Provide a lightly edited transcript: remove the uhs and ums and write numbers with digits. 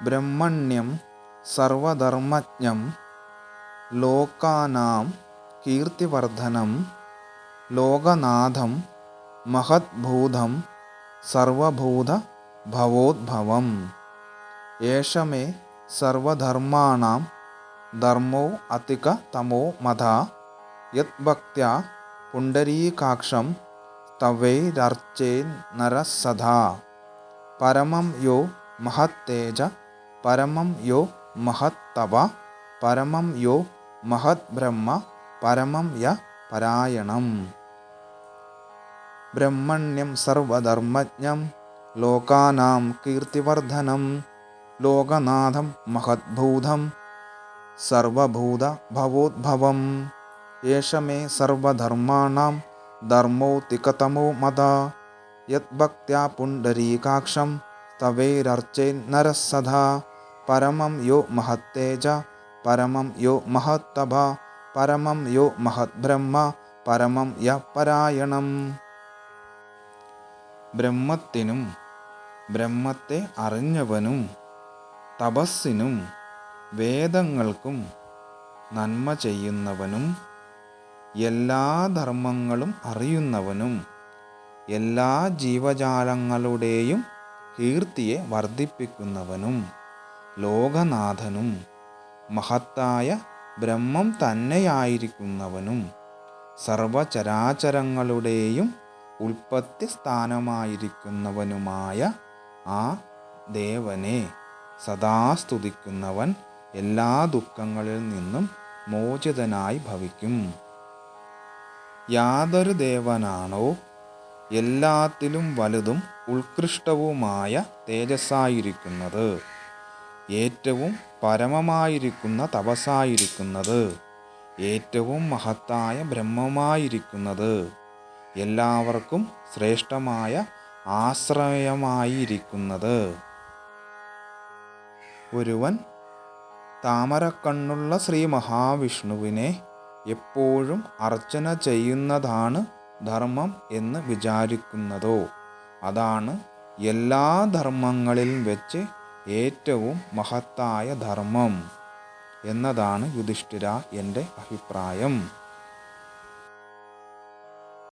ബ്രഹ്മണ്യം സർവധർമ്മജ്ഞം ലോകാനാം കീർത്തിവർദ്ധനം ലോകനാഥം മഹദ്ഭൂതം സർവഭൂത ഭവോദ്ഭവം. ഏഷ മേ സർവധർമാണാം ധർമ്മോ അതിക തമോ മത യദ്ഭക്ത്യാ പുണ്ഡരീകാക്ഷം തവൈരർച്ചേൻ നരഃ സദാ. പരമം യോ മഹത്തേജ പരമം യോ മഹത്തപ പരമം യോ മഹദ്ബ്രഹ്മ പരമം യ പരായണം. ബ്രഹ്മണ്യം സർവധർമ്മജ്ഞം ലോകാനാം കീർത്തിവർദ്ധനം ലോകനാഥം മഹദ്ഭൂതം സർവഭൂത ഭവോദ്ഭവം. ഏഷ മേ സർവധർമാണാം ധർമ്മോതികതമോ മത യദ്ഭക്ത്യാ പുണ്ഡരീകാക്ഷം തവൈരർച്ചേൻ നരഃ സദാ. പരമം യോ മഹത്തേജ പരമം യോ മഹത്തപ പരമം യോ മഹദ്ബ്രഹ്മ പരമം യ പരായണം. ബ്രഹ്മത്തിനും ബ്രഹ്മത്തെ അറിഞ്ഞവനും തപസ്സിനും വേദങ്ങൾക്കും നന്മ ചെയ്യുന്നവനും എല്ലാ ധർമ്മങ്ങളും അറിയുന്നവനും എല്ലാ ജീവജാലങ്ങളുടെയും കീർത്തിയെ വർദ്ധിപ്പിക്കുന്നവനും ലോകനാഥനും മഹത്തായ ബ്രഹ്മം തന്നെയായിരിക്കുന്നവനും സർവചരാചരങ്ങളുടെയും ഉൽപ്പത്തി സ്ഥാനമായിരിക്കുന്നവനുമായ ആ ദേവനെ സദാ സ്തുതിക്കുന്നവൻ എല്ലാ ദുഃഖങ്ങളിൽ നിന്നും മോചിതനായി ഭവിക്കും. യാതൊരു ദേവനാണോ എല്ലാത്തിലും വലുതും ഉത്കൃഷ്ടവുമായ തേജസ്സായിരിക്കുന്നത്, ഏറ്റവും പരമമായിരിക്കുന്ന തപസ്സായിരിക്കുന്നത്, ഏറ്റവും മഹത്തായ ബ്രഹ്മമായിരിക്കുന്നത്, എല്ലാവർക്കും ശ്രേഷ്ഠമായ ആശ്രയമായിരിക്കുന്നത്, ഒരുവൻ താമരക്കണ്ണുള്ള ശ്രീ മഹാവിഷ്ണുവിനെ എപ്പോഴും അർച്ചന ചെയ്യുന്നതാണ് ധർമ്മം എന്ന് വിചാരിക്കുന്നതോ അതാണ് എല്ലാ ധർമ്മങ്ങളിലും വെച്ച് ഏറ്റവും മഹത്തായ ധർമ്മം എന്നതാണ് യുധിഷ്ഠിര എൻ്റെ അഭിപ്രായം.